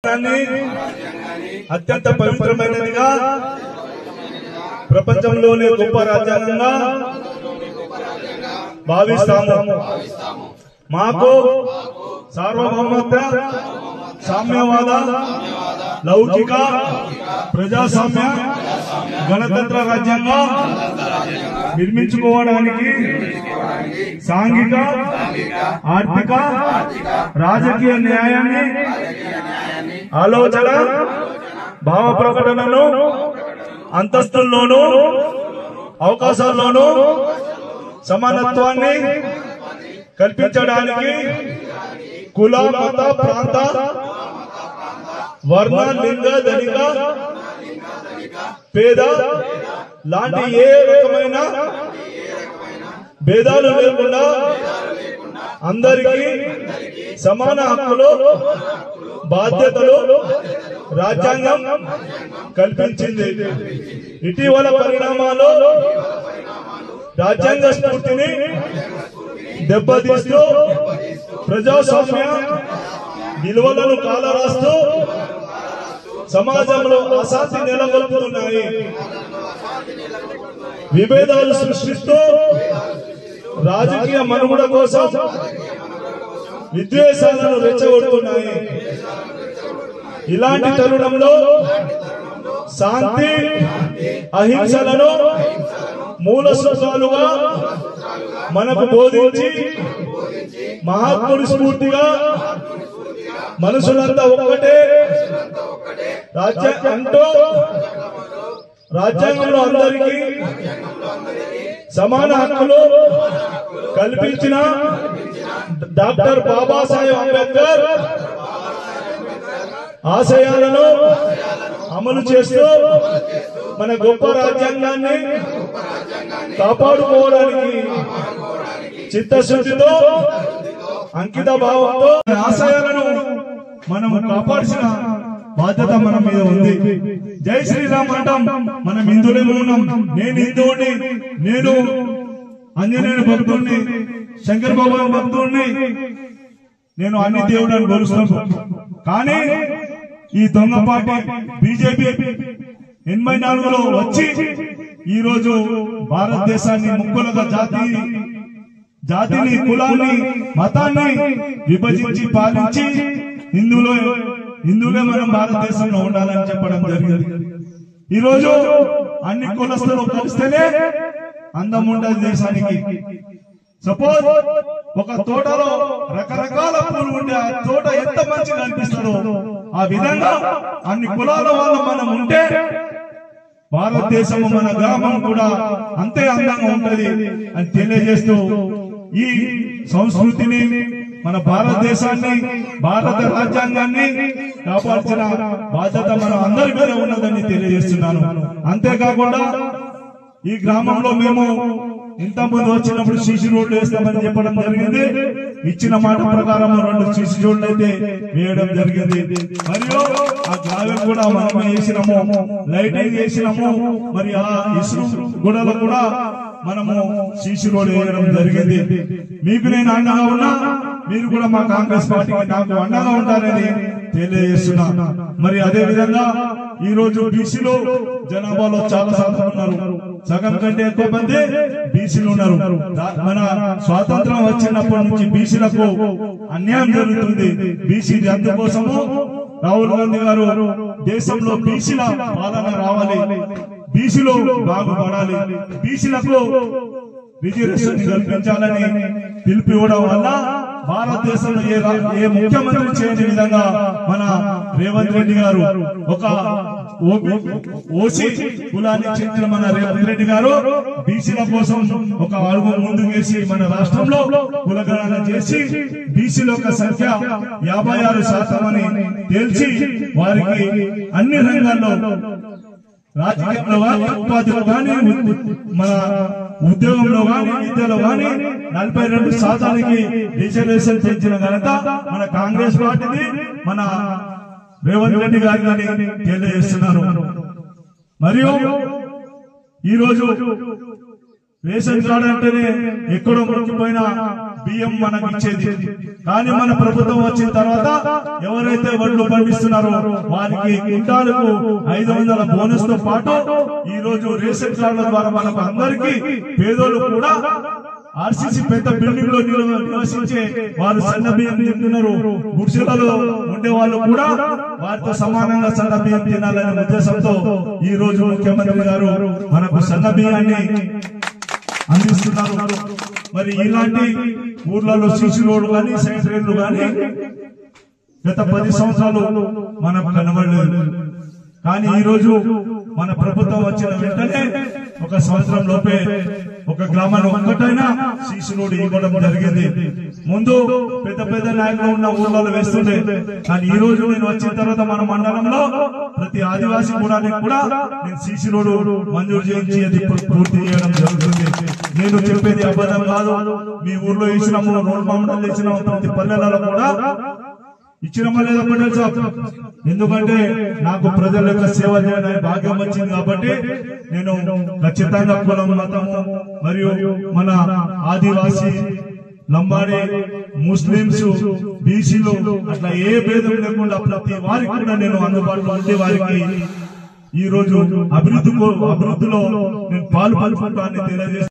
చట్టాన్ని అత్యంత పవిత్రమైనదిగా ప్రపంచంలోనే గొప్ప రాజ్యాంగంగా భావిస్తాము. మాకు సార్వభౌమత్వ, సామ్యవాద, లౌకిక, ప్రజాస్వామ్య, గణతంత్ర రాజ్యాంగం నిర్మించుకోవడానికి సాంఘిక, ఆర్థిక, రాజకీయ న్యాయాన్ని, ఆలోచన, భావ ప్రకటనను, అంతస్తుల్లోనూ అవకాశాల్లోనూ సమానత్వాన్ని కల్పించడానికి కుల, మత, ప్రాంత, వర్ణ, లింగ, ధనిక, పేద లాంటి ఏ రకమైన భేదాలు లేకుండా అందరికీ సమాన హక్కులు, బాధ్యతలు రాజ్యాంగం కల్పించింది. ఇటీవల పరిణామాలు రాజ్యాంగ స్ఫూర్తిని దెబ్బతీస్తూ ప్రజాస్వామ్య విలువలను కాలరాస్తూ సమాజంలో అశాంతి నెలకొల్పుతున్నాయి. విభేదాలు సృష్టిస్తూ రాజకీయ మనుగడ కోసం విద్వేషాలను రెచ్చగొడుతున్నాయి. ఇలాంటి తరుణంలో శాంతి, అహింసలను మూల సూత్రాలుగా మనకు బోధించి మహాత్ముడి స్ఫూర్తిగా మనుషులంతా ఒక్కటే అంటూ రాజ్యాంగంలో అందరికీ సమాన హక్కులు కల్పించిన డాక్టర్ బాబాసాహెబ్ అంబేద్కర్ ఆశయాలను అమలు చేస్తూ మన గొప్ప రాజ్యాంగాన్ని కాపాడుకోవడానికి చిత్తశుద్ధితో, అంకిత భావంతో ఆశయాలను మనం కాపాడాల్సిన బాధ్యత మన మీద ఉంది. జై శ్రీరామ్ అంటాం, మనం హిందువులేమో ఉన్నాం. నేను హిందువుని, నేను ఆంజనేయుని భక్తుడిని, శంకర్ భగవాన్ భక్తుడిని, నేను అన్ని దేవుళ్ళని కొలుస్తాను. కానీ ఈ దొంగ పార్టీ బీజేపీ 84లో వచ్చి ఈ రోజు భారతదేశాన్ని ముక్కలుగా జాతిని, కులాన్ని, మతాన్ని విభజించి పాలించి హిందువులే మనం భారతదేశంలో ఉండాలని చెప్పడం జరిగింది. ఈ రోజు అన్ని కులస్తులు కలిస్తేనే అందం ఉండదు దేశానికి. సపోజ్ ఒక తోటలో రకరకాల పూలు ఉంటే ఆ తోట ఎంత మంచిగా అనిపిస్తుందో ఆ విధంగా అన్ని కులాల వాళ్ళు మనం ఉంటే భారతదేశం, మన గ్రామం కూడా అంతే అందంగా ఉంటది అని తెలియజేస్తూ ఈ సంస్కృతిని, మన భారతదేశాన్ని, భారత రాజ్యాంగాన్ని కాపాడాల్సిన బాధ్యత మన అందరి మీద ఉన్నదని తెలియజేస్తున్నాను. అంతేకాకుండా ఈ గ్రామంలో మేము ఇంతకుముందు వచ్చినప్పుడు సీసీ రోడ్లు వేస్తామని చెప్పడం జరిగింది. ఇచ్చిన మాట ప్రకారం 2 సీసీ రోడ్లు అయితే వేయడం జరిగింది. మరియు ఆ గ్రావెల్ కూడా మనమే వేసినాము, లైటింగ్ వేసినాము. మరి ఆ ఇసురు గోడలు కూడా మనము సీసీ రోడ్ వేయడం జరిగింది. మీకు నేను అండగా ఉన్నా, మీరు కూడా మా కాంగ్రెస్ పార్టీకి నాకు అండగా ఉంటారని తెలియజేస్తున్నా. మరి అదే విధంగా ఈ రోజు బీసీలో జనాభాలో చాలా శాతం ఉన్నారు. సగం కంటే ఎక్కువ మంది బీసీలు ఉన్నారు. మన స్వాతంత్రం వచ్చినప్పటి నుంచి బీసీలకు అన్యాయం జరుగుతుంది. బీసీ అందుకోసము రాహుల్ గాంధీ గారు దేశంలో బీసీల పాలన రావాలి, బీసీలో బాగుపడాలి, బీసీలకు రిజర్వేషన్ కల్పించాలని పిలుపునివ్వడం వల్ల భారతదేశంలో ఏ ముఖ్యమంత్రి చేయని విధంగా మన రేవంత్ రెడ్డి గారు, ఒక ఓసీ కులానికి చెందిన మన రేవంత్ రెడ్డి గారు బీసీల కోసం ఒక అడుగు ముందుకు వేసి మన రాష్ట్రంలో కులగణన చేసి బీసీల యొక్క సంఖ్య 56% అని తేల్చి వారికి అన్ని రంగాల్లో, రాజకీయంలో కానీ, ఉపాధిలో కానీ, మన ఉద్యోగంలో కానీ, విద్యలో కానీ 42% రిజర్వేషన్ పెంచిన ఘనత మన కాంగ్రెస్ పార్టీని, మన రేవంత్ రెడ్డి గారిని తెలియజేస్తున్నారు. మరియు ఈ రోజు రేషన్ కార్డు అంటేనే ఎక్కడో ముఖ్యమైన బియ్యం మనకు ఇచ్చేది. కానీ మన ప్రభుత్వం వచ్చిన తర్వాత ఎవరైతే వడ్లు పండిస్తున్నారో వారికి క్వింటాలకు 500 బోనస్ తో పాటు ఈ రోజు రేషన్ కార్డుల ద్వారా మనకు అందరికీ పేదోళ్ళు కూడా ఆర్సీసీ పెద్ద బిల్డింగ్ లో నివసించే వారు సన్న బియ్యం తింటున్నారు. గుడిసెలలో ఉండే వాళ్ళు కూడా వారితో సమానంగా సన్న బియ్యం తినాలనే ఉద్దేశంతో ఈ రోజు ముఖ్యమంత్రి గారు మనకు సన్న బియ్యాన్ని అందిస్తున్నారు. మరి ఇలాంటి ఊర్లలో సీసీ రోడ్లు కానీ సైడ్ రైళ్లు కానీ గత 10 సంవత్సరాలు మనకు కనబడలేదు. కానీ ఈ రోజు మన ప్రభుత్వం వచ్చిన వెంటనే 1 సంవత్సరం లోపే ఒక గ్రామాన్ని ఒక్కటైనా సీసీ రోడ్ ఇవ్వడం జరిగింది. ముందు పెద్ద పెద్ద నాయకులు ఉన్న ఊర్లలో వేస్తుండే, కానీ ఈ రోజు నేను వచ్చిన తర్వాత మన మండలంలో ప్రతి ఆదివాసీ కూడానికి కూడా నేను సీసీ రోడ్ మంజూరు చేయించి అది పూర్తి చేయడం జరుగుతుంది. నేను చెప్పేది అబద్ధం కాదు. మీ ఊర్లో ఇచ్చినాము, రోడ్ మండలం ఇచ్చినాము, ప్రతి పల్లెలలో కూడా ఇచ్చినమా లేదా పటేల్ సాబ్? ఎందుకంటే నాకు ప్రజల యొక్క సేవ చేయడానికి భాగ్యం వచ్చింది కాబట్టి నేను ఖచ్చితంగా కులం, మతము మరియు మన ఆదివాసీ, లంబాడి, ముస్లింస్, బీసీలు అట్లా ఏ భేదం లేకుండా ప్రతి వారికి కూడా నేను అందుబాటులో ఉండే వారికి ఈ రోజు అభివృద్ధిలో నేను పాల్పంచుకుంటానని తెలియజేస్తాను.